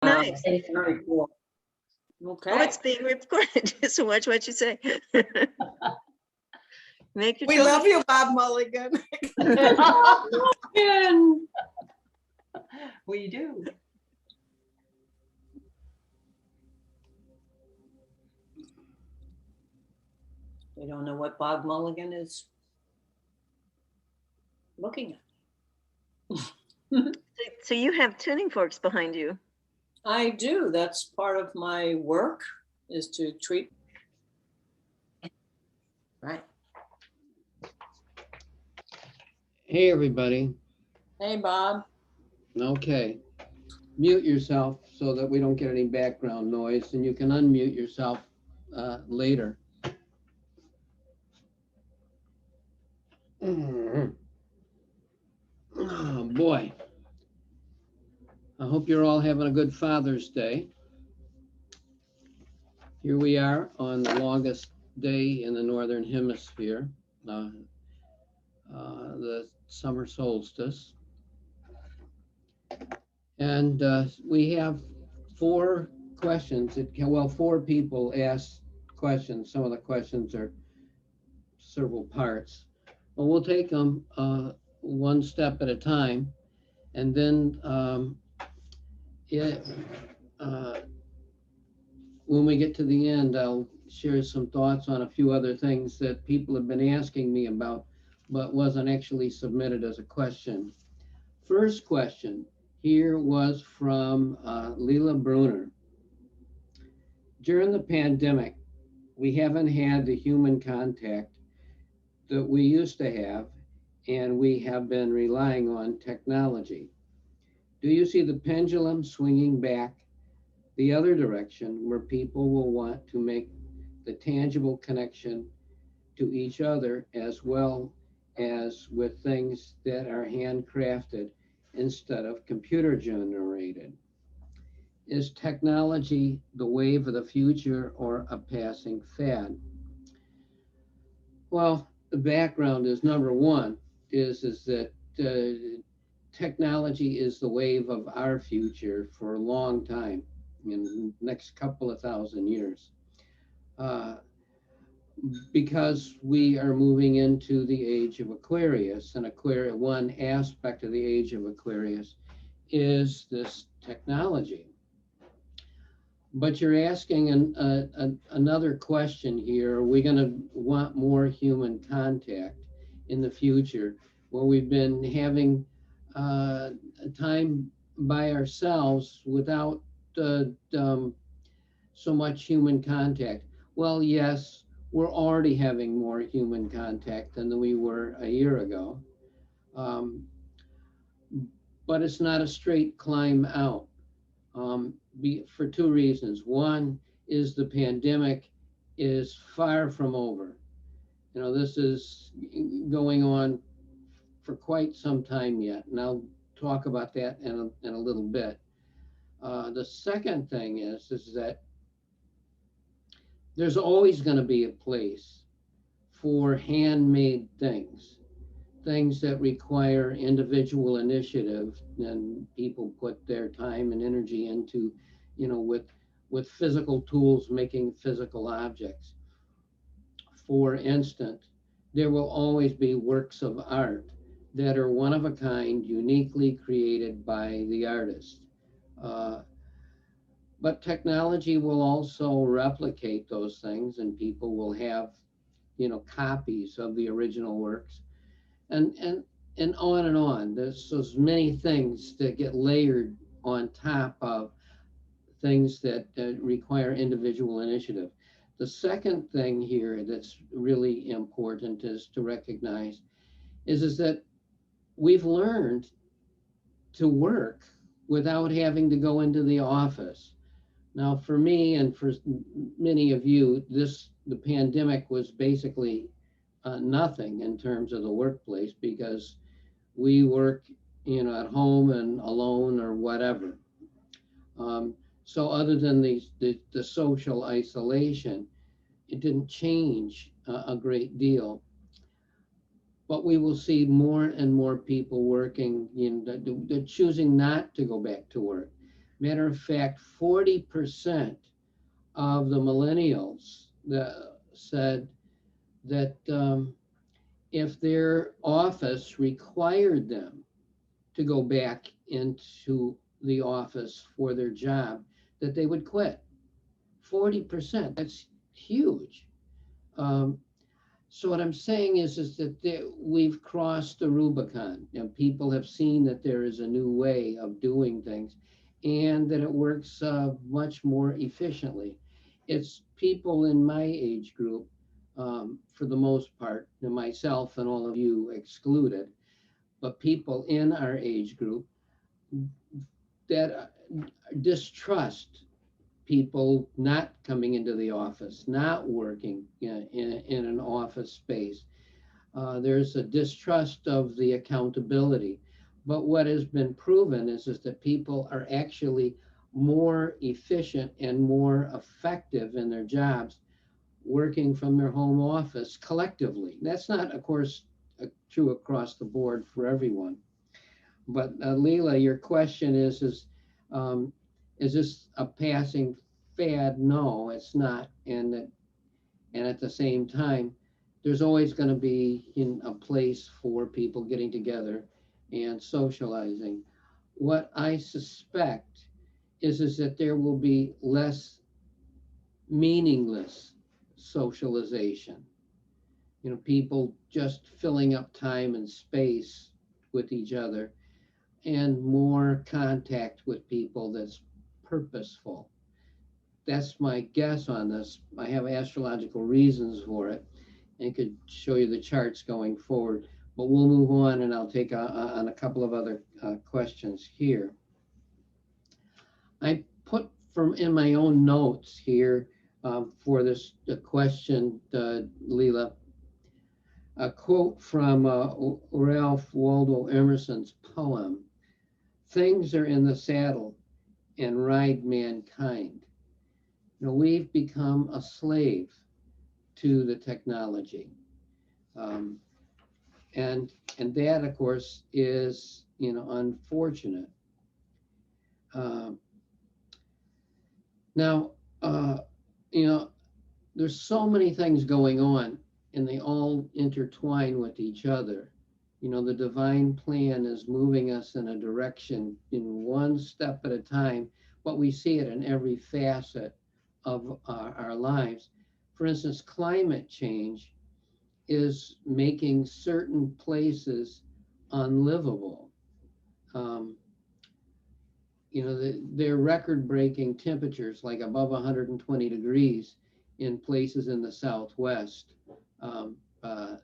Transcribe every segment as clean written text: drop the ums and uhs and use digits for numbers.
Nice. It's very cool. Okay. Oh, it's being recorded, so watch what you say. Make your We choice. love you, Bob Mulligan. Mulligan. We do. We don't know what Bob Mulligan is looking at. So you have tuning forks behind you. I do. That's part of my work, is to treat. Right. Hey, everybody. Hey, Bob. Okay. Mute yourself so that we don't get any background noise, and you can unmute yourself later. Oh, boy. I hope you're all having a good Father's Day. Here we are on the longest day in the Northern Hemisphere, the summer solstice. And we have 4 questions. Well, 4 people asked questions. Some of the questions are several parts. But we'll take them one step at a time. And then when we get to the end, I'll share some thoughts on a few other things that people have been asking me about, but wasn't actually submitted as a question. First question here was from Leela Bruner. During the pandemic, we haven't had the human contact that we used to have, and we have been relying on technology. Do you see the pendulum swinging back the other direction, where people will want to make the tangible connection to each other, as well as with things that are handcrafted instead of computer generated? Is technology the wave of the future or a passing fad? Well, the background is, number one, is that technology is the wave of our future for a long time, in the next couple of thousand years. Because we are moving into the age of Aquarius, and one aspect of the age of Aquarius is this technology. But you're asking another question here. Are we going to want more human contact in the future, where we've been having time by ourselves without so much human contact? Well, yes, we're already having more human contact than we were a year ago. But it's not a straight climb out. For 2 reasons. One is the pandemic is far from over. You know, this is going on for quite some time yet, and I'll talk about that in a little bit. The second thing is that there's always going to be a place for handmade things that require individual initiative, and people put their time and energy into, you know, with physical tools, making physical objects. For instance, there will always be works of art that are one of a kind, uniquely created by the artist. But technology will also replicate those things, and people will have, you know, copies of the original works. And on and on. There's so many things that get layered on top of things that require individual initiative. The second thing here that's really important is to recognize is that we've learned to work without having to go into the office. Now, for me and for many of you, the pandemic was basically nothing in terms of the workplace, because we work, you know, at home and alone or whatever. So other than the social isolation, it didn't change a great deal. But we will see more and more people working, you know, they're choosing not to go back to work. Matter of fact, 40% of the millennials said that if their office required them to go back into the office for their job, that they would quit. 40%, that's huge. So what I'm saying is that we've crossed the Rubicon, and people have seen that there is a new way of doing things and that it works much more efficiently. It's people in my age group, for the most part, and myself and all of you excluded, but people in our age group that distrust people not coming into the office, not working in an office space. There's a distrust of the accountability. But what has been proven is that people are actually more efficient and more effective in their jobs working from their home office collectively. That's not, of course, true across the board for everyone. But Leela, your question is this a passing fad? No, it's not. And at the same time, there's always going to be a place for people getting together and socializing. What I suspect is that there will be less meaningless socialization. People just filling up time and space with each other, and more contact with people that's purposeful. That's my guess on this. I have astrological reasons for it and could show you the charts going forward, but we'll move on and I'll take on a couple of other questions here. I put in my own notes here for this question, Leela, a quote from Ralph Waldo Emerson's poem, "Things are in the saddle and ride mankind." We've become a slave to the technology. And that, of course, is, unfortunate. Now, there's so many things going on and they all intertwine with each other. The divine plan is moving us in a direction in one step at a time, but we see it in every facet of our lives. For instance, climate change is making certain places unlivable. They're record-breaking temperatures, like above 120 degrees in places in the Southwest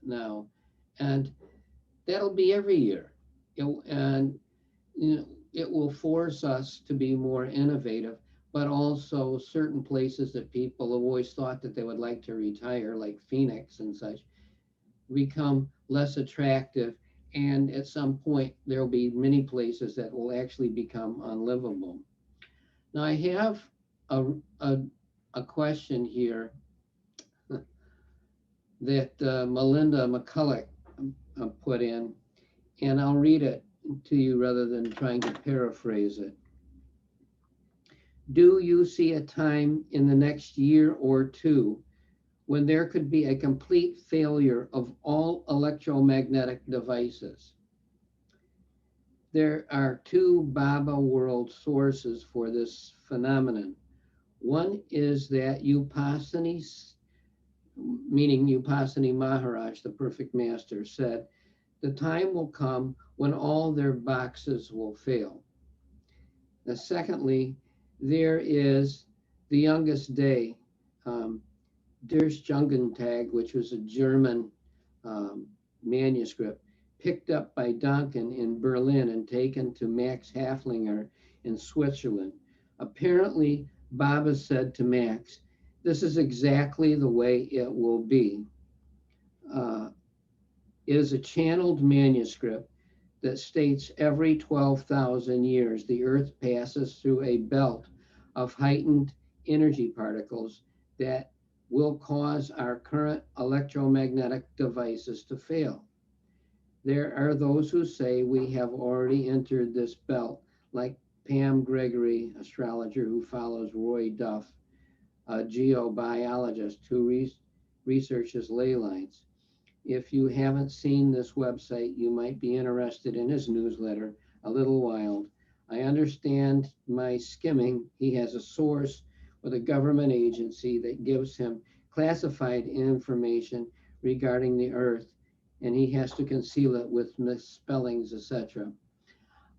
now, and that'll be every year. It will force us to be more innovative, but also certain places that people have always thought that they would like to retire, like Phoenix and such, become less attractive. And at some point, there will be many places that will actually become unlivable. Now, I have a question here that Melinda McCulloch put in, and I'll read it to you rather than trying to paraphrase it. Do you see a time in the next year or two when there could be a complete failure of all electromagnetic devices? There are two Baba world sources for this phenomenon. One is that Upasani, meaning Upasani Maharaj, the perfect master, said, the time will come when all their boxes will fail. Now, secondly, there is the youngest day, Der Stungentag, which was a German manuscript picked up by Duncan in Berlin and taken to Max Haflinger in Switzerland. Apparently, Baba said to Max, this is exactly the way it will be. It is a channeled manuscript that states every 12,000 years, the Earth passes through a belt of heightened energy particles that will cause our current electromagnetic devices to fail. There are those who say we have already entered this belt, like Pam Gregory, astrologer who follows Roy Duff, a geobiologist who researches ley lines. If you haven't seen this website, you might be interested in his newsletter, A Little Wild. I understand my skimming, he has a source with a government agency that gives him classified information regarding the Earth, and he has to conceal it with misspellings, etc.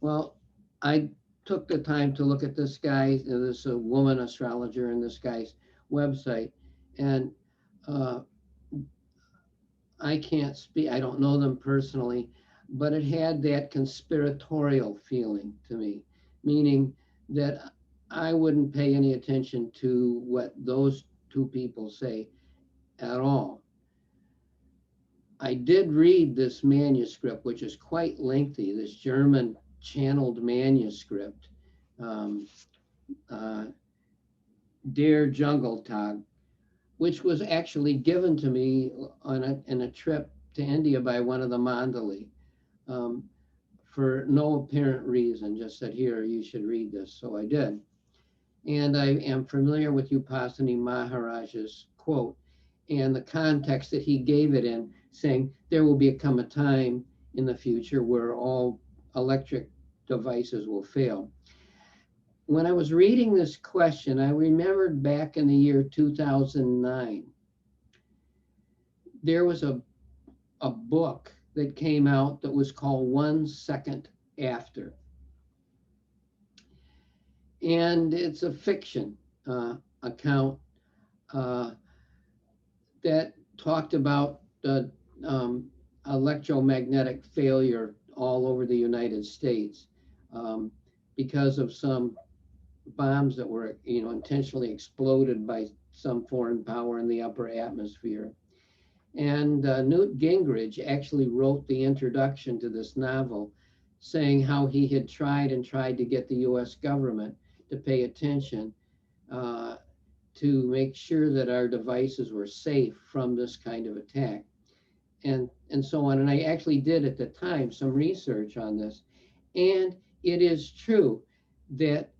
Well, I took the time to look at this guy, this woman astrologer in this guy's website, and I can't speak, I don't know them personally, but it had that conspiratorial feeling to me, meaning that I wouldn't pay any attention to what those two people say at all. I did read this manuscript, which is quite lengthy, this German channeled manuscript, Der Dschungeltag, which was actually given to me in a trip to India by one of the Mandali, for no apparent reason, just said, here, you should read this. So I did. And I am familiar with Upasani Maharaj's quote and the context that he gave it in, saying there will become a time in the future where all electric devices will fail. When I was reading this question, I remembered back in the year 2009, there was a book that came out that was called 1 Second After. And it's a fiction account that talked about the electromagnetic failure all over the United States because of some bombs that were, intentionally exploded by some foreign power in the upper atmosphere. And Newt Gingrich actually wrote the introduction to this novel, saying how he had tried to get the US government to pay attention to make sure that our devices were safe from this kind of attack, and so on. And I actually did at the time some research on this. And it is true that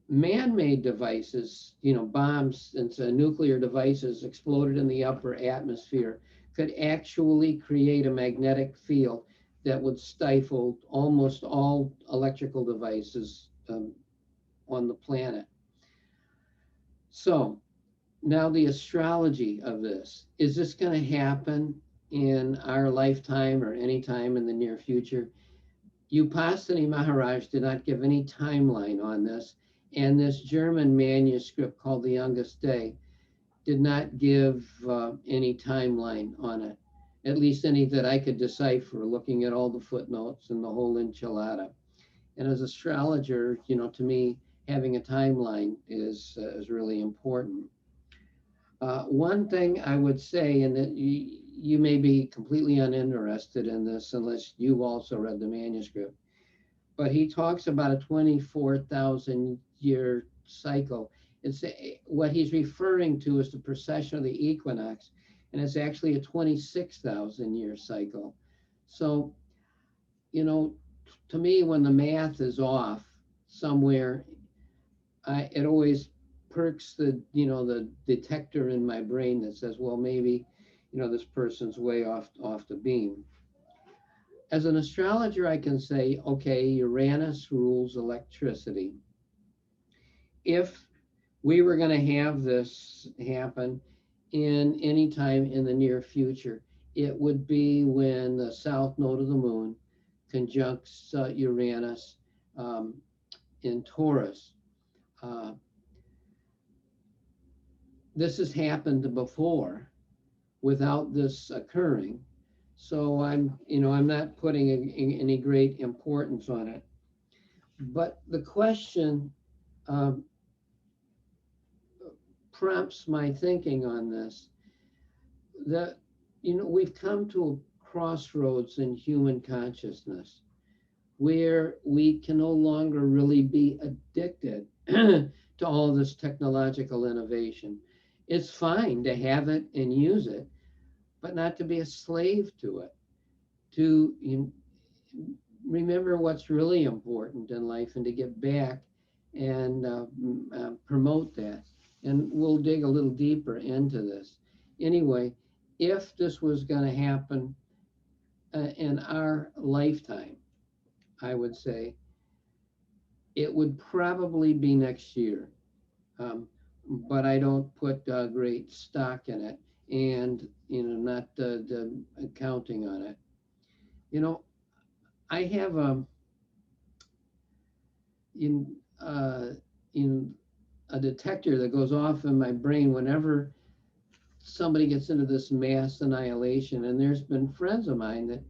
man-made devices, bombs and nuclear devices exploded in the upper atmosphere could actually create a magnetic field that would stifle almost all electrical devices on the planet. So now the astrology of this, is this going to happen in our lifetime or any time in the near future? Upasani Maharaj did not give any timeline on this. And this German manuscript called The Youngest Day did not give any timeline on it, at least any that I could decipher, looking at all the footnotes and the whole enchilada. And as an astrologer, to me, having a timeline is really important. One thing I would say, and that you may be completely uninterested in this unless you've also read the manuscript, but he talks about a 24,000 year cycle. It's what he's referring to as the precession of the equinox, and it's actually a 26,000 year cycle. So, to me, when the math is off somewhere, it always perks the detector in my brain that says, well, maybe, this person's way off the beam. As an astrologer, I can say, okay, Uranus rules electricity. If we were going to have this happen in any time in the near future, it would be when the south node of the moon conjuncts Uranus in Taurus. This has happened before without this occurring. So I'm not putting any great importance on it. But the question prompts my thinking on this, that, we've come to a crossroads in human consciousness where we can no longer really be addicted to all this technological innovation. It's fine to have it and use it, but not to be a slave to it, to remember what's really important in life and to get back and promote that. And we'll dig a little deeper into this. Anyway, if this was going to happen in our lifetime, I would say it would probably be next year. Um, but I don't put great stock in it, and not the counting on it. You know, I have in in a detector that goes off in my brain whenever somebody gets into this mass annihilation. And there's been friends of mine that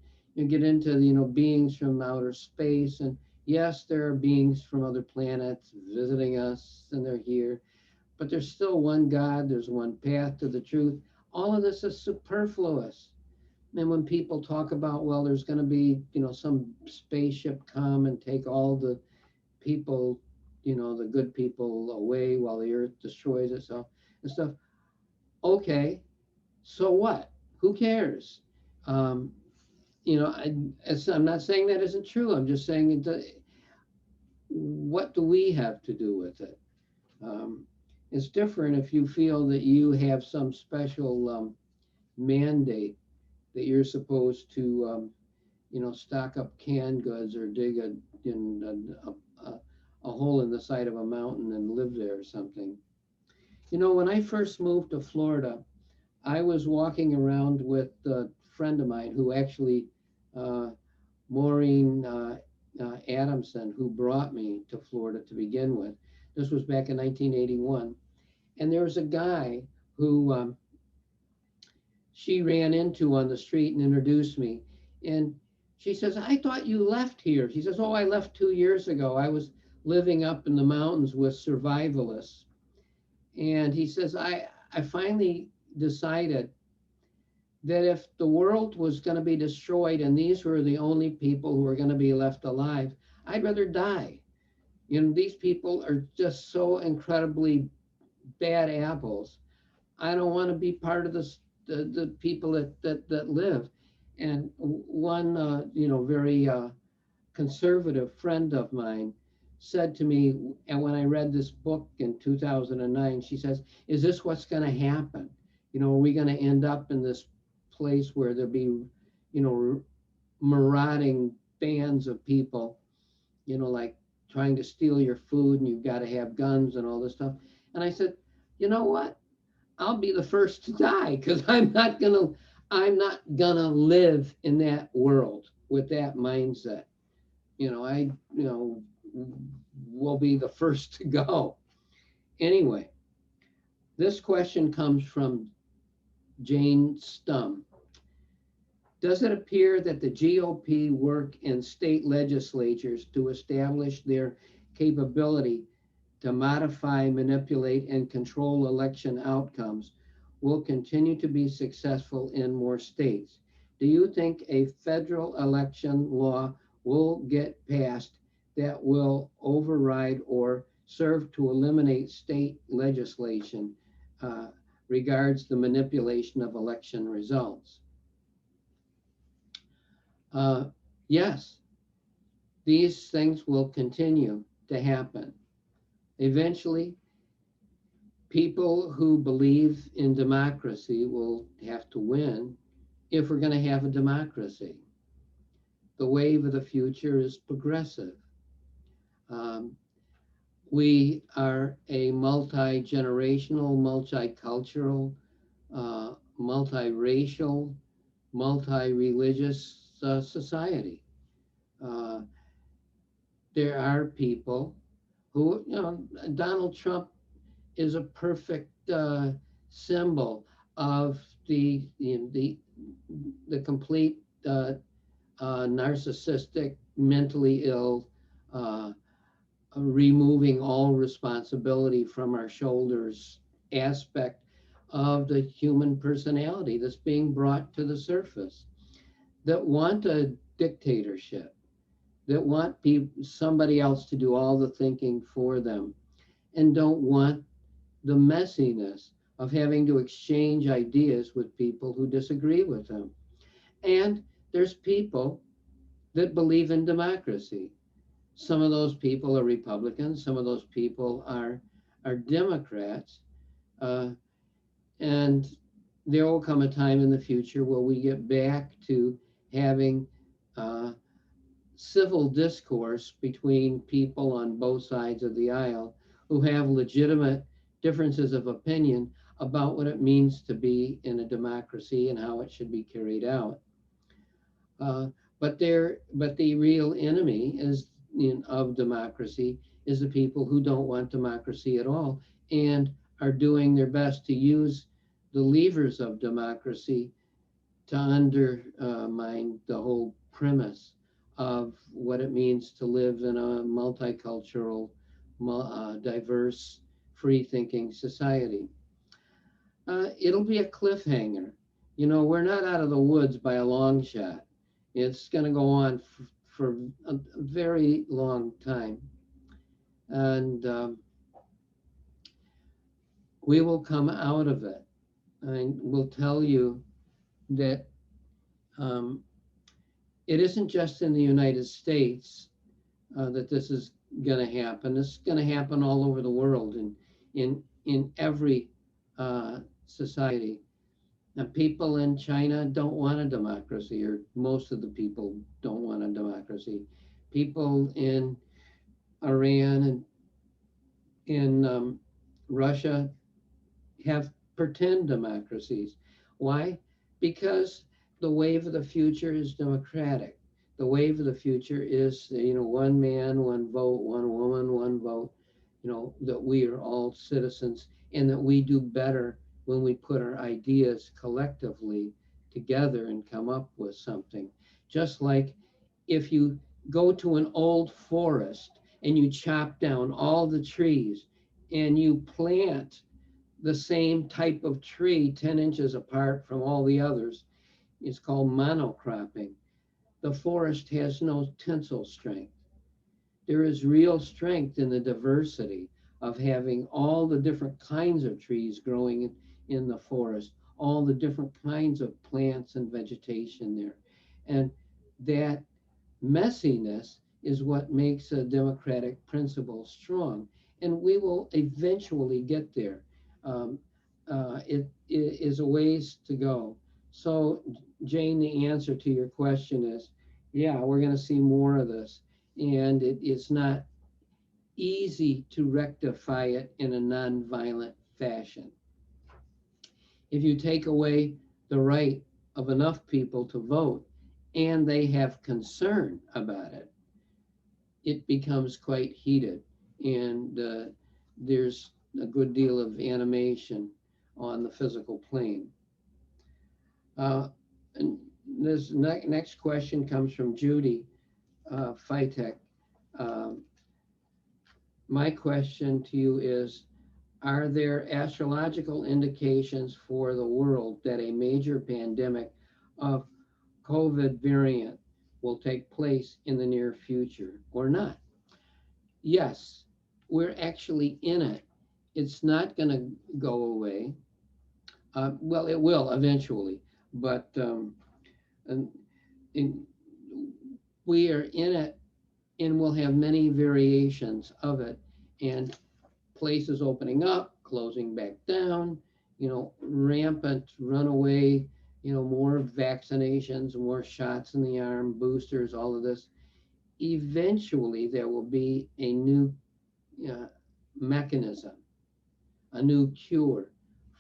get into beings from outer space, and yes, there are beings from other planets visiting us, and they're here, but there's still one God, there's one path to the truth. All of this is superfluous. And when people talk about, well, there's going to be, some spaceship come and take all the people, the good people away while the earth destroys itself and stuff. Okay, so what? Who cares? Um, I'm not saying that isn't true. I'm just saying, what do we have to do with it? Um, it's different if you feel that you have some special mandate that you're supposed to, stock up canned goods or dig a hole in the side of a mountain and live there or something. When I first moved to Florida, I was walking around with a friend of mine who actually, Maureen Adamson, who brought me to Florida to begin with. This was back in 1981. And there was a guy who she ran into on the street and introduced me. And she says, I thought you left here. She says, oh, I left 2 years ago. I was living up in the mountains with survivalists. And he says, I finally decided that if the world was going to be destroyed and these were the only people who were going to be left alive, I'd rather die. These people are just so incredibly bad apples. I don't want to be part of the people that live. And one, very conservative friend of mine said to me, and when I read this book in 2009, she says, is this what's going to happen? Are we going to end up in this place where there'll be, marauding bands of people, like trying to steal your food, and you've got to have guns and all this stuff? And I said, you know what? I'll be the first to die, because I'm not gonna live in that world with that mindset. I will be the first to go. Anyway, this question comes from Jane Stum. Does it appear that the GOP work in state legislatures to establish their capability to modify, manipulate, and control election outcomes will continue to be successful in more states? Do you think a federal election law will get passed that will override or serve to eliminate state legislation regards the manipulation of election results? Yes, these things will continue to happen. Eventually, people who believe in democracy will have to win if we're going to have a democracy. The wave of the future is progressive. We are a multi-generational, multicultural, multiracial, multi-religious society. There are people who, Donald Trump is a perfect symbol of the complete narcissistic, mentally ill, removing all responsibility from our shoulders aspect of the human personality that's being brought to the surface, that want a dictatorship, that want somebody else to do all the thinking for them, and don't want the messiness of having to exchange ideas with people who disagree with them. And there's people that believe in democracy. Some of those people are Republicans, some of those people are Democrats, uh, and there will come a time in the future where we get back to having uh, civil discourse between people on both sides of the aisle who have legitimate differences of opinion about what it means to be in a democracy and how it should be carried out. Uh, but the real enemy of democracy is the people who don't want democracy at all and are doing their best to use the levers of democracy to undermine the whole premise of what it means to live in a multicultural, diverse, free-thinking society. It'll be a cliffhanger. You know, we're not out of the woods by a long shot. It's going to go on for a very long time. And we will come out of it. I will tell you that um, it isn't just in the United States that this is going to happen. This is going to happen all over the world and in every society. Now, people in China don't want a democracy, or most of the people don't want a democracy. People in Iran and in Russia have pretend democracies. Why? Because the wave of the future is democratic. The wave of the future is, one man, one vote, one woman, one vote, that we are all citizens and that we do better when we put our ideas collectively together and come up with something. Just like if you go to an old forest and you chop down all the trees and you plant the same type of tree 10 inches apart from all the others, it's called monocropping. The forest has no tensile strength. There is real strength in the diversity of having all the different kinds of trees growing in the forest, all the different kinds of plants and vegetation there. And that messiness is what makes a democratic principle strong. And we will eventually get there. It is a ways to go. So, Jane, the answer to your question is, yeah, we're going to see more of this. And it's not easy to rectify it in a nonviolent fashion. If you take away the right of enough people to vote and they have concern about it, it becomes quite heated. And there's a good deal of animation on the physical plane. And this next question comes from Judy Fitek. My question to you is, are there astrological indications for the world that a major pandemic of COVID variant will take place in the near future or not? Yes, we're actually in it. It's not going to go away. Well, it will eventually, but we are in it, and we'll have many variations of it, and places opening up, closing back down, rampant runaway, more vaccinations, more shots in the arm, boosters, all of this. Eventually, there will be a new mechanism, a new cure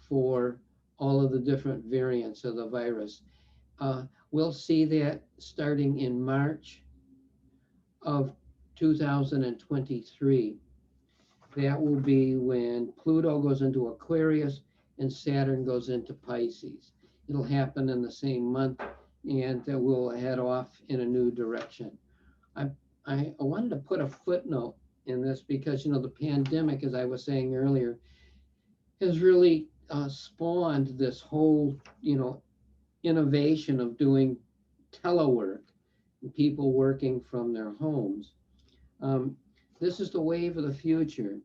for all of the different variants of the virus. We'll see that starting in March of 2023. That will be when Pluto goes into Aquarius and Saturn goes into Pisces. It'll happen in the same month, and we'll head off in a new direction. I wanted to put a footnote in this because, the pandemic, as I was saying earlier, has really spawned this whole, innovation of doing telework and people working from their homes. This is the wave of the future.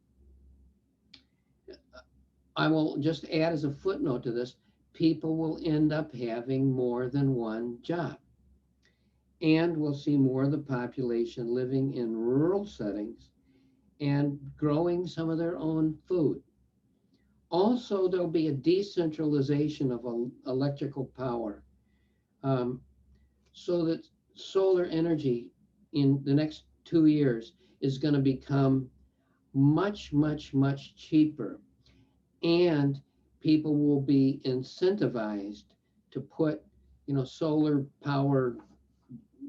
I will just add as a footnote to this, people will end up having more than one job. and we'll see more of the population living in rural settings and growing some of their own food. Also, there'll be a decentralization of electrical power, um, so that solar energy in the next 2 years is going to become much, much, much cheaper. And people will be incentivized to put, solar power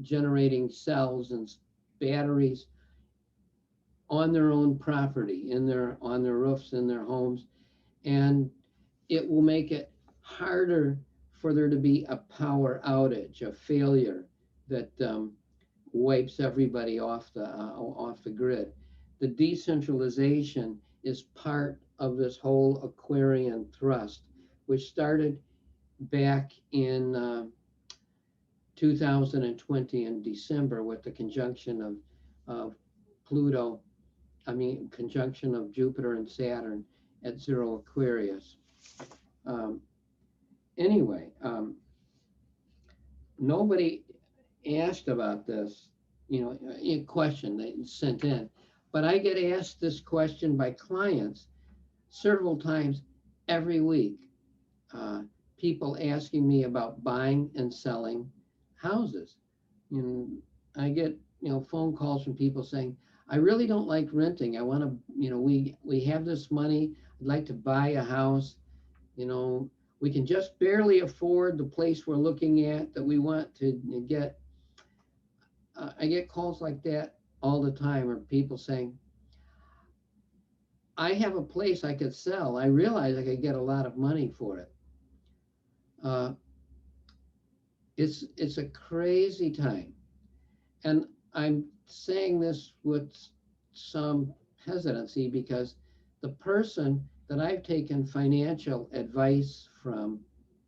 generating cells and batteries on their own property, on their roofs, in their homes, and it will make it harder for there to be a power outage, a failure that wipes everybody off the grid. The decentralization is part of this whole Aquarian thrust, which started back in 2020 in December with the conjunction of Pluto, conjunction of Jupiter and Saturn at 0 Aquarius. Um, anyway, nobody asked about this, a question they sent in, but I get asked this question by clients several times every week. People asking me about buying and selling houses. And I get, phone calls from people saying, I really don't like renting. I want to, we have this money. I'd like to buy a house. We can just barely afford the place we're looking at that we want to get. I get calls like that all the time, or people saying, I have a place I could sell. I realize I could get a lot of money for it. It's a crazy time. And I'm saying this with some hesitancy because the person that I've taken financial advice from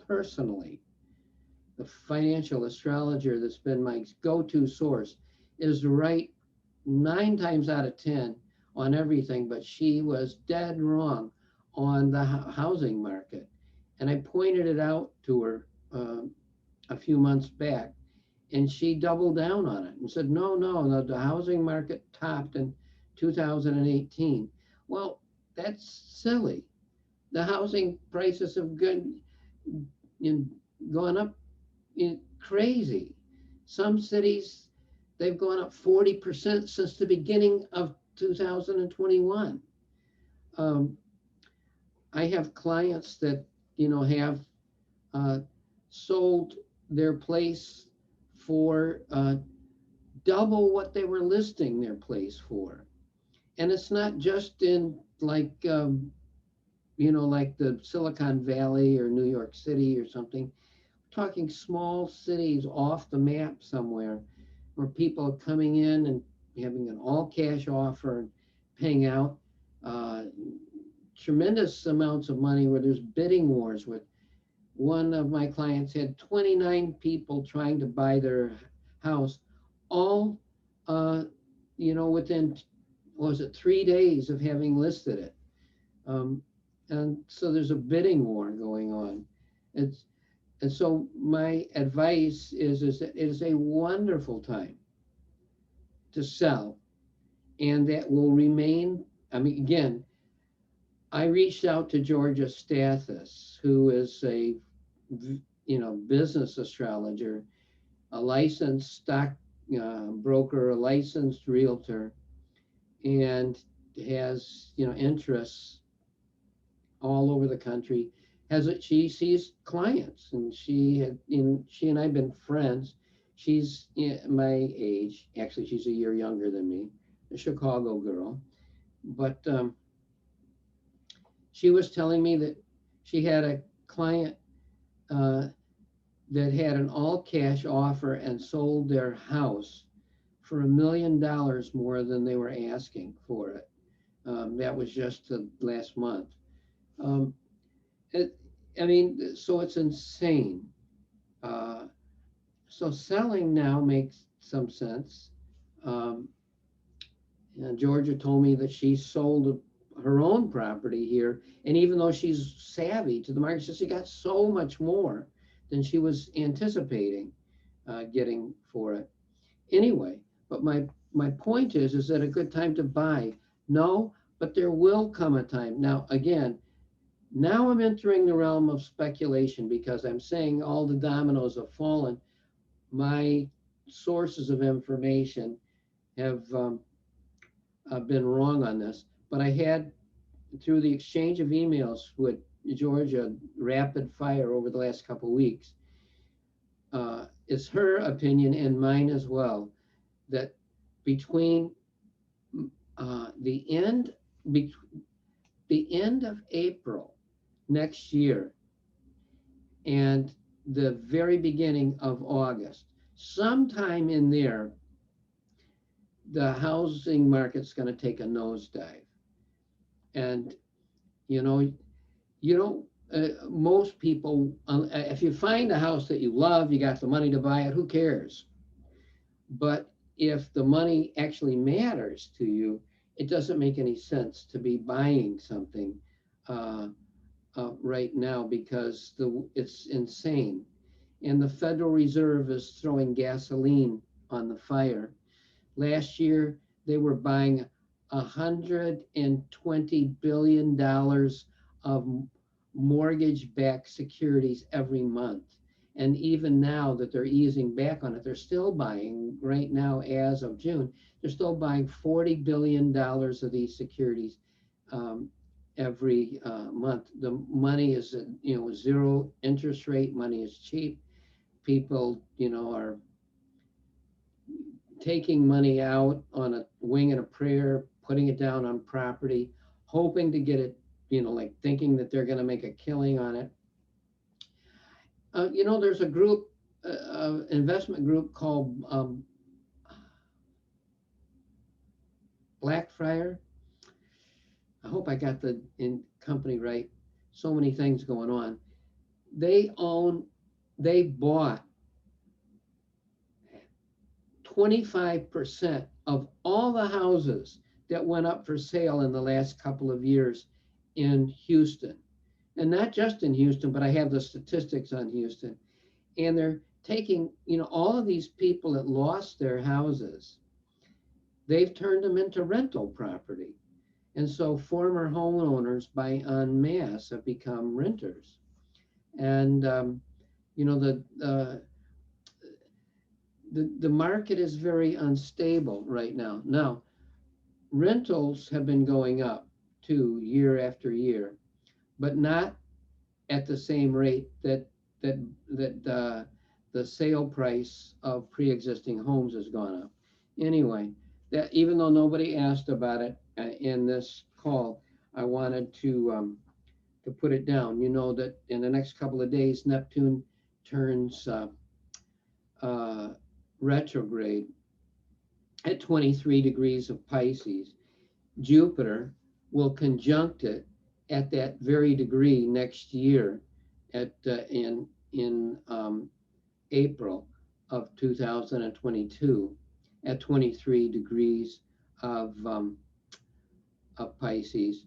personally, the financial astrologer that's been my go-to source, is right 9 times out of 10 on everything, but she was dead wrong on the housing market. And I pointed it out to her a few months back, and she doubled down on it and said, no, the housing market topped in 2018. Well, that's silly. The housing prices have gone up crazy. Some cities, they've gone up 40% since the beginning of 2021. I have clients that, have sold their place for double what they were listing their place for. And it's not just in like, like the Silicon Valley or New York City or something. We're talking small cities off the map somewhere where people are coming in and having an all cash offer and paying out tremendous amounts of money, where there's bidding wars. With one of my clients had 29 people trying to buy their house, all within, was it 3 days of having listed it. And so there's a bidding war going on. And so my advice is that it is a wonderful time to sell, and that will remain. Again, I reached out to Georgia Stathis, who is a business astrologer, a licensed stock broker, a licensed realtor, and has interests all over the country. She sees clients, and she and I've been friends. She's my age. Actually, she's a year younger than me, a Chicago girl. But she was telling me that she had a client that had an all cash offer and sold their house for $1 million more than they were asking for it. That was just last month. So it's insane. So selling now makes some sense. And Georgia told me that she sold her own property here, and even though she's savvy to the market, she got so much more than she was anticipating. getting for it. Anyway, but my point is that a good time to buy? No, but there will come a time. Now, again, now I'm entering the realm of speculation because I'm saying all the dominoes have fallen. My sources of information have been wrong on this, but I had, through the exchange of emails with Georgia, rapid fire over the last couple of weeks, it's her opinion and mine as well, that between the end of April next year and the very beginning of August, sometime in there, the housing market's going to take a nosedive. And, you know, you don't, most people, if you find a house that you love, you got the money to buy it, who cares? But if the money actually matters to you, it doesn't make any sense to be buying something right now because it's insane. And the Federal Reserve is throwing gasoline on the fire. Last year, they were buying $120 billion of mortgage-backed securities every month. And even now that they're easing back on it, they're still buying, right now as of June, they're still buying $40 billion of these securities every month. The money is, zero interest rate, money is cheap. People, are taking money out on a wing and a prayer, putting it down on property, hoping to get it, like thinking that they're going to make a killing on it. There's a group, investment group called Blackfriar. I hope I got the company right. So many things going on. They bought 25% of all the houses that went up for sale in the last couple of years in Houston. And not just in Houston, but I have the statistics on Houston. And they're taking, all of these people that lost their houses, they've turned them into rental property. And so former homeowners en masse have become renters. And, the market is very unstable right now. Now, rentals have been going up too year after year, but not at the same rate that the sale price of pre-existing homes has gone up. Anyway, that even though nobody asked about it in this call, I wanted to put it down. You know that in the next couple of days, Neptune turns retrograde at 23 degrees of Pisces. Jupiter will conjunct it at that very degree next year at in April of 2022 at 23 degrees of Pisces.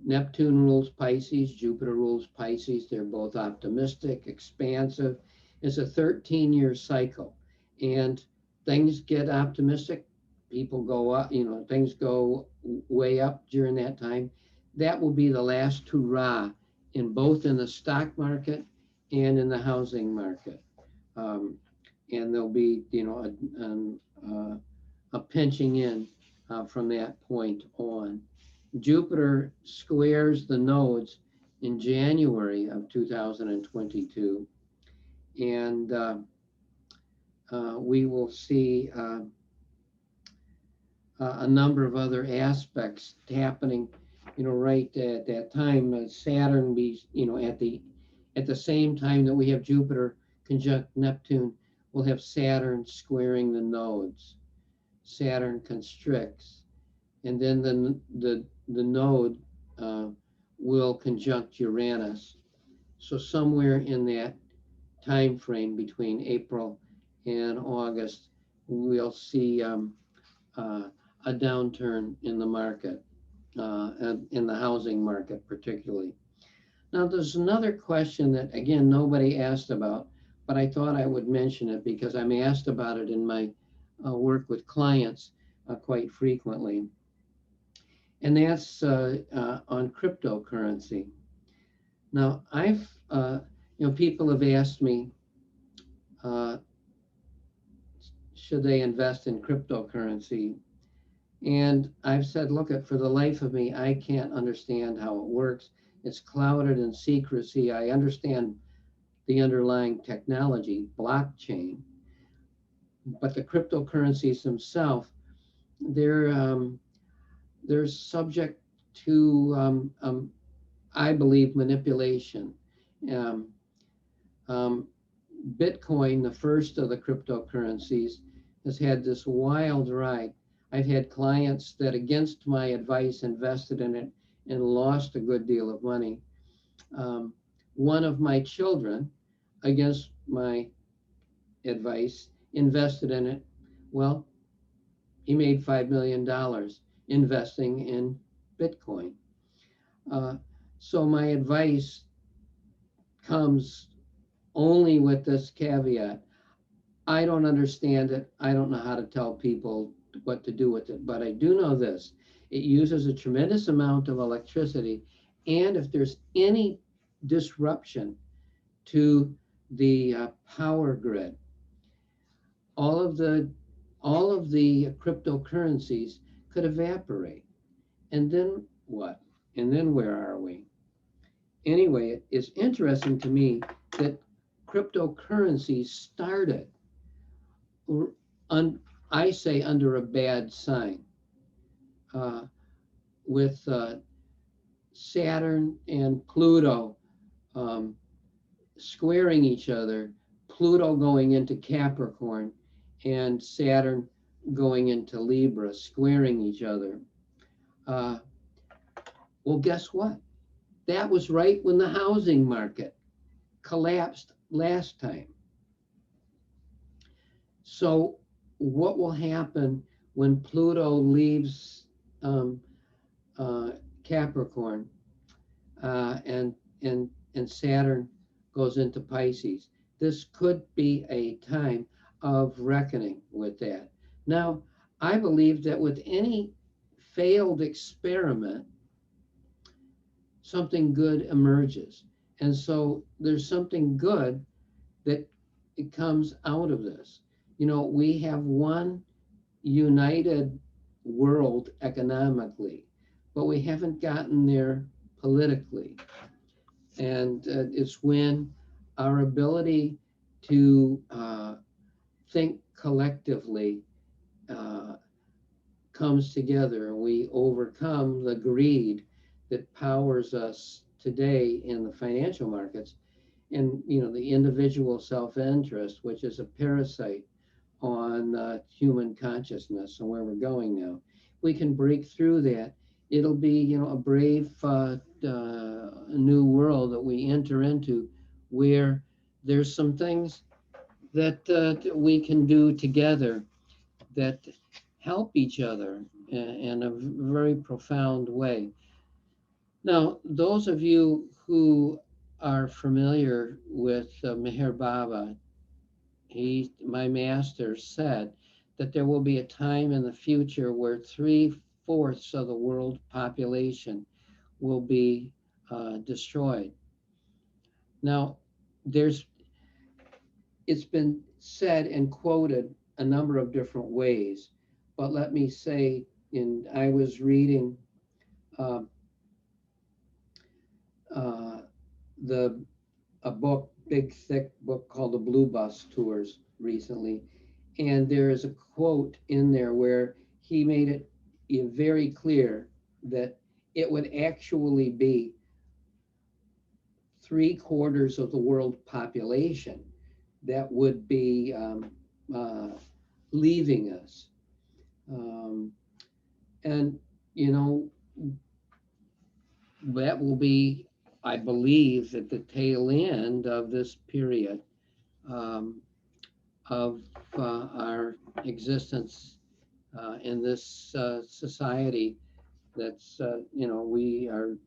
Neptune rules Pisces, Jupiter rules Pisces. They're both optimistic, expansive. It's a 13-year cycle, and things get optimistic. People go up, things go way up during that time. That will be the last hurrah in both in the stock market and in the housing market. And there'll be, a pinching in from that point on. Jupiter squares the nodes in January of 2022. And we will see a number of other aspects happening, right at that time. Saturn be, at the same time that we have Jupiter conjunct Neptune, we'll have Saturn squaring the nodes. Saturn constricts, and then the node will conjunct Uranus. So somewhere in that time frame between April and August, we'll see a downturn in the market, and in the housing market particularly. Now, there's another question that, again, nobody asked about. but I thought I would mention it because I'm asked about it in my work with clients quite frequently. And that's on cryptocurrency. Now, people have asked me, should they invest in cryptocurrency? And I've said, look, for the life of me, I can't understand how it works. It's clouded in secrecy. I understand the underlying technology, blockchain, but the cryptocurrencies themselves, they're subject to, I believe, manipulation. Um, um, Bitcoin, the first of the cryptocurrencies, has had this wild ride. I've had clients that, against my advice, invested in it and lost a good deal of money. One of my children, against my advice, invested in it. Well, he made $5 million investing in Bitcoin. So my advice comes only with this caveat. I don't understand it. I don't know how to tell people what to do with it, but I do know this. It uses a tremendous amount of electricity, and if there's any disruption to the power grid, all of the cryptocurrencies could evaporate. And then what? And then where are we? Anyway, it's interesting to me that cryptocurrencies started, I say, under a bad sign, with Saturn and Pluto squaring each other, Pluto going into Capricorn and Saturn going into Libra, squaring each other. Well, guess what? That was right when the housing market collapsed last time. So what will happen when Pluto leaves Capricorn and Saturn goes into Pisces? This could be a time of reckoning with that. Now, I believe that with any failed experiment, something good emerges. And so there's something good that it comes out of this. You know, we have one united world economically, but we haven't gotten there politically. And it's when our ability to think collectively comes together, and we overcome the greed that powers us today in the financial markets, and the individual self-interest, which is a parasite on human consciousness and where we're going now. We can break through that. It'll be a brave new world that we enter into, where there's some things that we can do together that help each other in a very profound way. Now, those of you who are familiar with Meher Baba, my master, said that there will be a time in the future where 3/4 of the world population will be destroyed. Now, it's been said and quoted a number of different ways, but let me say, I was reading a book, big thick book called The Blue Bus Tours recently, and there is a quote in there where he made it very clear that it would actually be 3/4 of the world population that would be leaving us. And that will be, I believe, at the tail end of this period of our existence in this society that's, we are,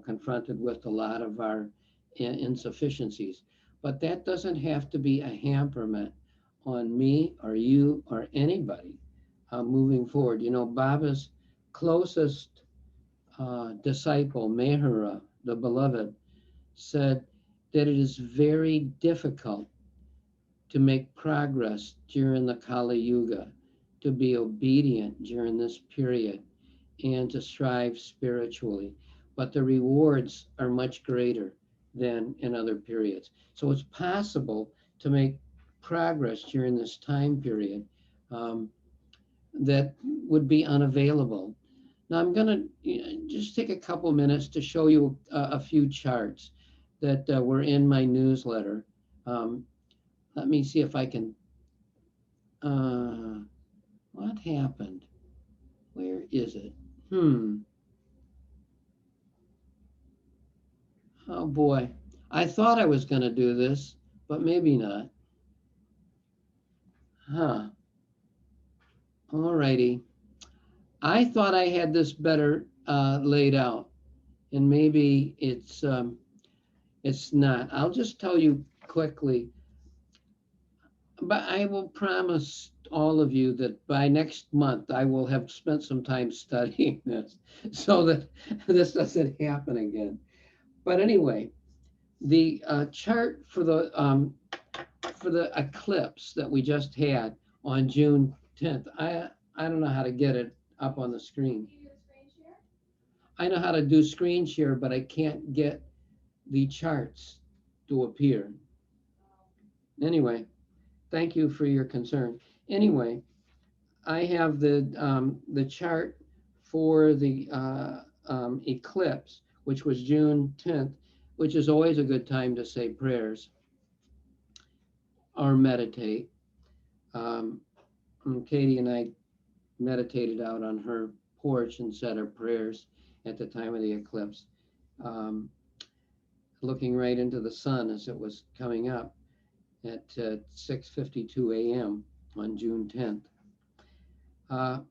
confronted with a lot of our insufficiencies. but that doesn't have to be a hamperment on me or you or anybody moving forward. You know, Baba's closest disciple, Mehera, the beloved, said that it is very difficult to make progress during the Kali Yuga, to be obedient during this period, and to strive spiritually. But the rewards are much greater than in other periods. So it's possible to make progress during this time period that would be unavailable. Now I'm going to just take a couple minutes to show you a few charts that were in my newsletter. Let me see if I can, what happened? Where is it? Oh boy, I thought I was going to do this, but maybe not. Alrighty. I thought I had this better laid out, and maybe it's not. I'll just tell you quickly, but I will promise all of you that by next month I will have spent some time studying this so that this doesn't happen again. But anyway, the chart for the eclipse that we just had on June 10th, I don't know how to get it up on the screen. I know how to do screen share, but I can't get the charts to appear. Anyway, thank you for your concern. Anyway, I have the chart for the eclipse, which was June 10th, which is always a good time to say prayers or meditate. Katie and I meditated out on her porch and said our prayers at the time of the eclipse, looking right into the sun as it was coming up at 6:52 a.m. on June 10th.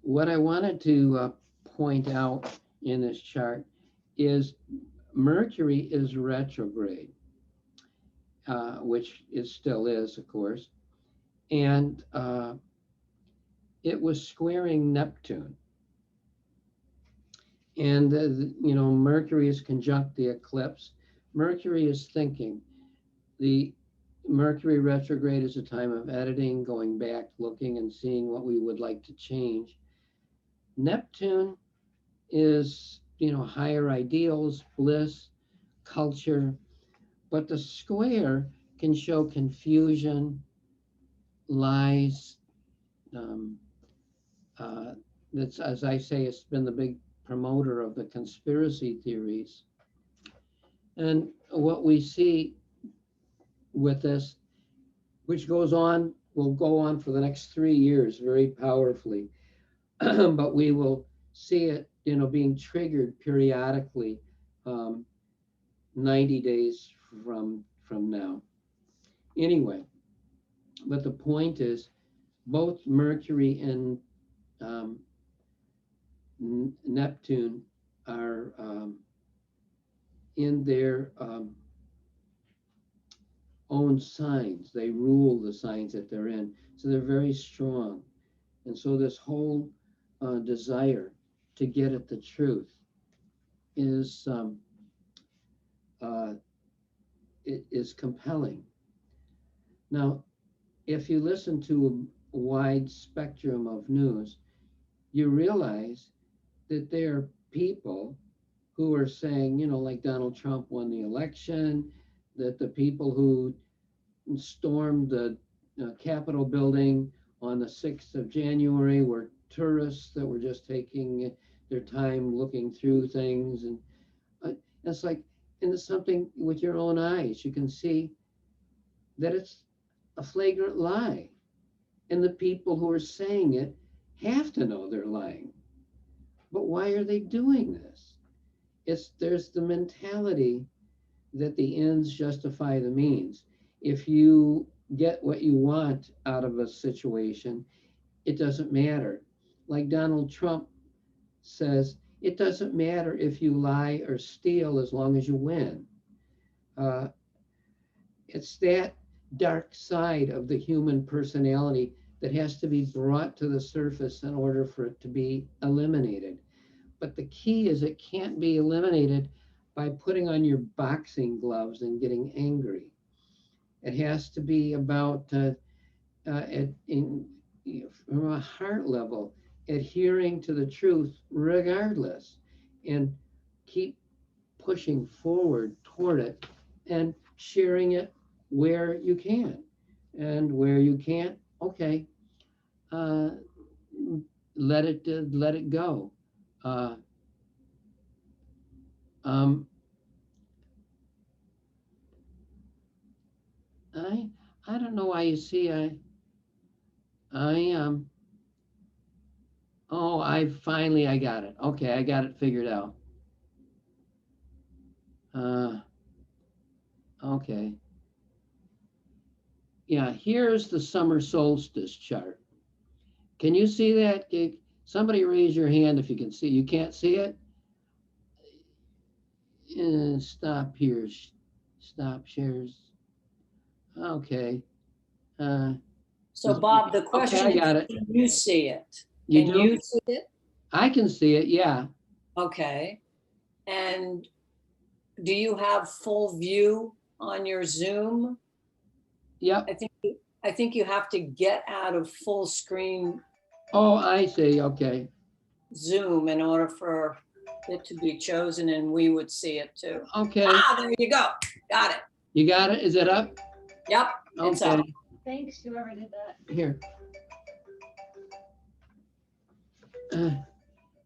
What I wanted to point out in this chart is Mercury is retrograde, which it still is, of course, and it was squaring Neptune. And, you know, Mercury is conjunct the eclipse. Mercury is thinking. The Mercury retrograde is a time of editing, going back, looking and seeing what we would like to change. Neptune is, you know, higher ideals, bliss, culture, but the square can show confusion, lies. That's, as I say, it's been the big promoter of the conspiracy theories. And what we see with this, which goes on, will go on for the next 3 years very powerfully, but we will see it, you know, being triggered periodically 90 days from now. Anyway, but the point is, both Mercury and Neptune are in their own signs. They rule the signs that they're in. So they're very strong. And so this whole desire to get at the truth is it is compelling. Now, if you listen to a wide spectrum of news, you realize that there are people who are saying, you know, like Donald Trump won the election, that the people who stormed the Capitol building on the 6th of January were tourists that were just taking their time looking through things. And it's like, and it's something with your own eyes, you can see that it's a flagrant lie. And the people who are saying it have to know they're lying. But why are they doing this? There's the mentality that the ends justify the means. If you get what you want out of a situation, it doesn't matter. Like Donald Trump says, it doesn't matter if you lie or steal as long as you win. It's that dark side of the human personality that has to be brought to the surface in order for it to be eliminated. But the key is it can't be eliminated by putting on your boxing gloves and getting angry. It has to be about, from a heart level, adhering to the truth regardless, and keep pushing forward toward it and sharing it where you can. And where you can't, okay, uh, let it go. Uh, um, I I don't know why you see I oh, I got it. Okay, I got it figured out. Uh, okay. Yeah, here's the summer solstice chart. Can you see that? Somebody raise your hand if you can see. You can't see it? Stop here. Stop shares. Okay. Uh, So Bob, the okay, question I got is, it. can you see it? You Can do? you see it? I can see it, yeah. Okay. And do you have full view on your Zoom? Yep. I think you have to get out of full screen Oh, I see. Okay. Zoom in order for it to be chosen, and we would see it too. Okay. Ah, there you go. Got it. You got it? Is it up? Yep, it's up. Okay. Thanks, whoever did that. Here.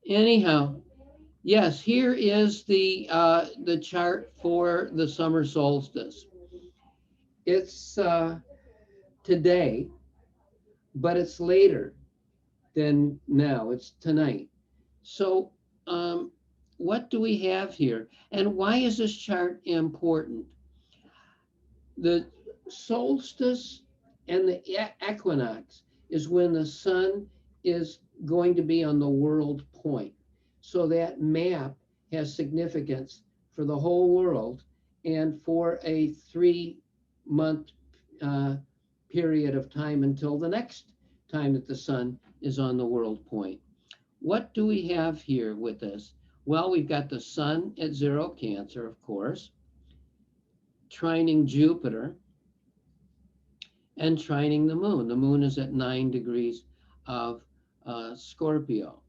Anyhow, yes, here is the chart for the summer solstice. It's today, but it's later than now. It's tonight. So what do we have here? And why is this chart important? The solstice and the equinox is when the sun is going to be on the world point. So that map has significance for the whole world and for a 3-month period of time until the next time that the sun is on the world point. What do we have here with this? Well, we've got the sun at 0 Cancer, of course, trining Jupiter, and trining the moon. The moon is at 9 degrees of Scorpio.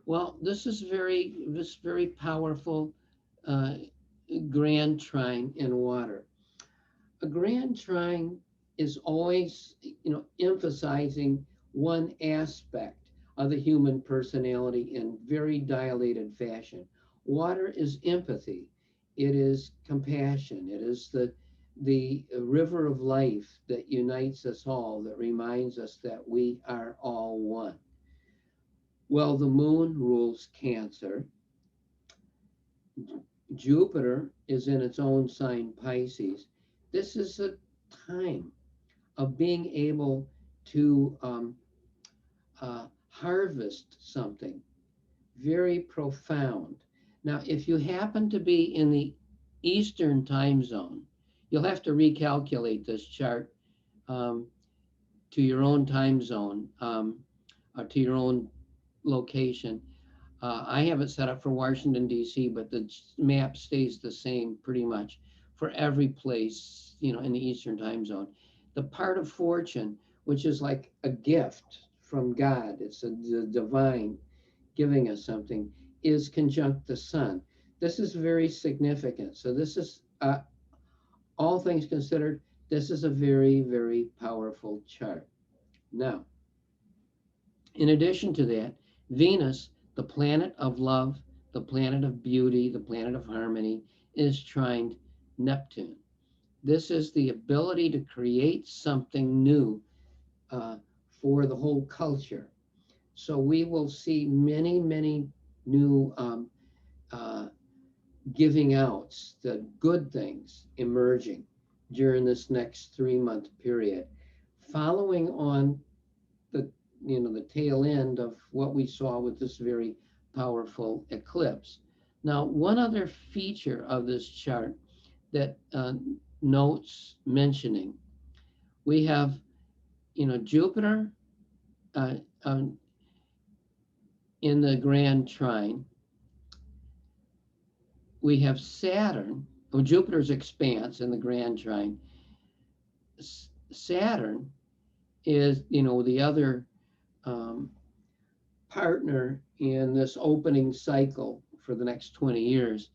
Well, this is very powerful grand trine in water. A grand trine is always, emphasizing one aspect of the human personality in very dilated fashion. Water is empathy. It is compassion. It is the river of life that unites us all, that reminds us that we are all one. Well, the moon rules Cancer. Jupiter is in its own sign, Pisces. This is a time of being able to harvest something very profound. Now, if you happen to be in the Eastern time zone, you'll have to recalculate this chart to your own time zone or to your own location. I have it set up for Washington, D.C., but the map stays the same pretty much for every place, in the Eastern time zone. The part of fortune, which is like a gift from God, it's the divine giving us something, is conjunct the sun. This is very significant. So this is, all things considered, this is a very, very powerful chart. Now, in addition to that, Venus, the planet of love, the planet of beauty, the planet of harmony, is trined Neptune. This is the ability to create something new for the whole culture. So we will see many, many new giving outs, the good things emerging during this next 3-month period, following on the tail end of what we saw with this very powerful eclipse. Now, one other feature of this chart that notes mentioning. We have, Jupiter uh, um, in the grand trine. We have Saturn, Jupiter's expanse in the grand trine. Saturn is, the other partner in this opening cycle for the next 20 years,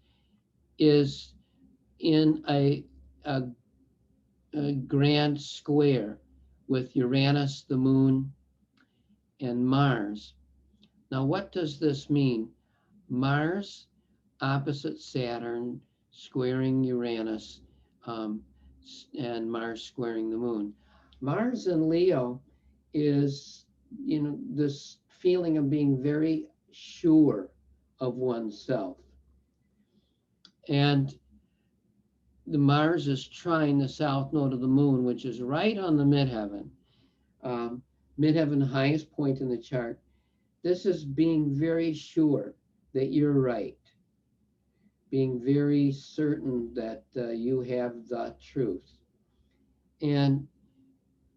is in a grand square with Uranus, the moon, and Mars. Now, what does this mean? Mars opposite Saturn, squaring Uranus, and Mars squaring the moon. Mars in Leo is, this feeling of being very sure of oneself. And the Mars is trine the south node of the moon, which is right on the midheaven. Midheaven, the highest point in the chart. This is being very sure that you're right, being very certain that you have the truth. And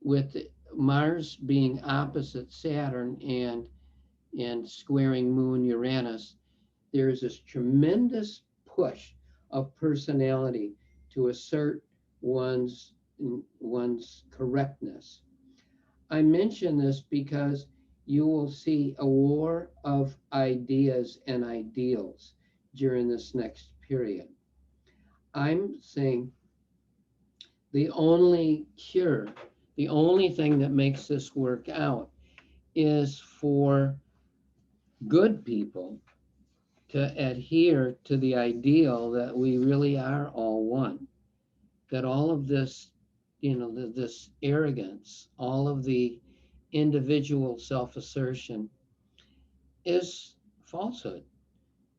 with Mars being opposite Saturn and squaring moon Uranus, there's this tremendous push of personality to assert one's correctness. I mention this because you will see a war of ideas and ideals during this next period. I'm saying the only cure, the only thing that makes this work out is for good people to adhere to the ideal that we really are all one, that all of this, this arrogance, all of the individual self-assertion is falsehood.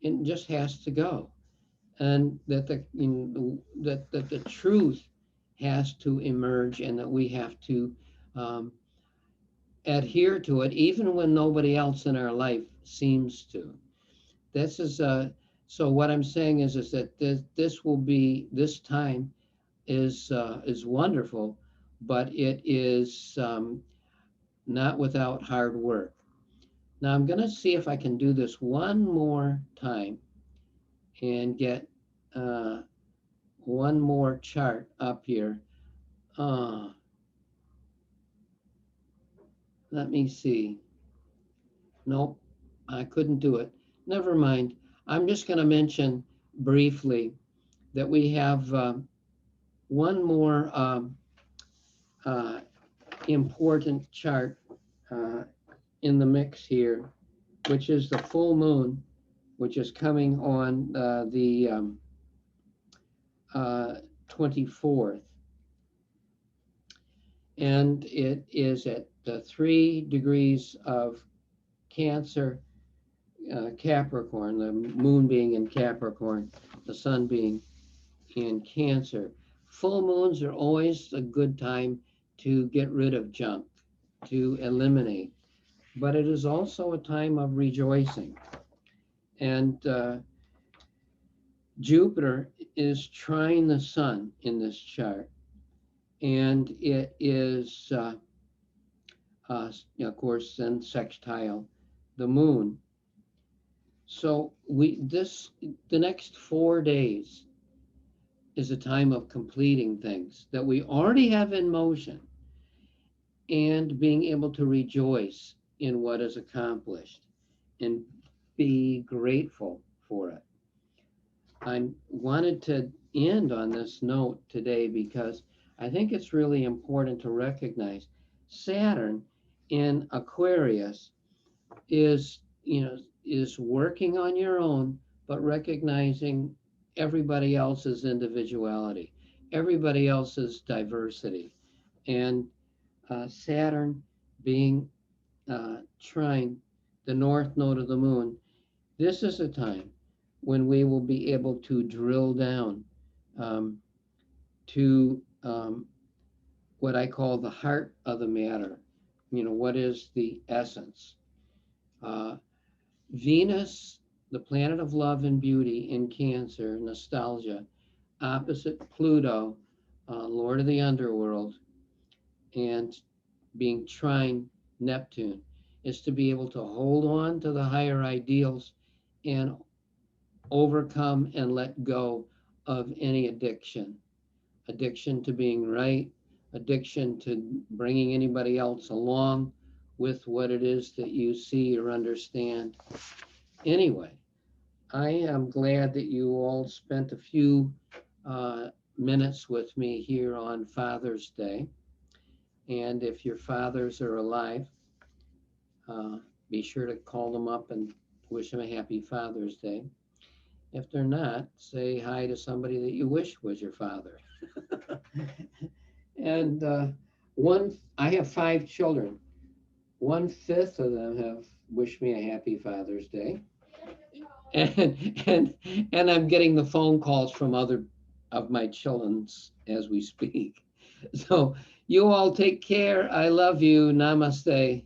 It just has to go. And that that the truth has to emerge, and that we have to adhere to it, even when nobody else in our life seems to. This is so what I'm saying is that this time is wonderful, but it is not without hard work. Now I'm going to see if I can do this one more time and get one more chart up here. Let me see. Nope, I couldn't do it. Never mind. I'm just going to mention briefly that we have one more important chart in the mix here, which is the full moon, which is coming on the 24th. And it is at 3 degrees of Cancer, Capricorn, the moon being in Capricorn, the sun being in Cancer. Full moons are always a good time to get rid of junk, to eliminate, but it is also a time of rejoicing. And Jupiter is trine the sun in this chart, and it is, of course, then sextile the moon. So the next 4 days is a time of completing things that we already have in motion, and being able to rejoice in what is accomplished and be grateful for it. I wanted to end on this note today because I think it's really important to recognize Saturn in Aquarius is working on your own, but recognizing everybody else's individuality, everybody else's diversity. And Saturn being trine the north node of the moon, this is a time when we will be able to drill down to what I call the heart of the matter. What is the essence? Venus, the planet of love and beauty in Cancer, nostalgia, opposite Pluto, Lord of the underworld, and being trine Neptune, is to be able to hold on to the higher ideals and overcome and let go of any addiction. Addiction to being right, addiction to bringing anybody else along with what it is that you see or understand. Anyway, I am glad that you all spent a few minutes with me here on Father's Day. And if your fathers are alive, be sure to call them up and wish them a happy Father's Day. If they're not, say hi to somebody that you wish was your father. And I have 5 children. 1/5 of them have wished me a happy Father's Day. And I'm getting the phone calls from other of my children as we speak. So you all take care. I love you. Namaste.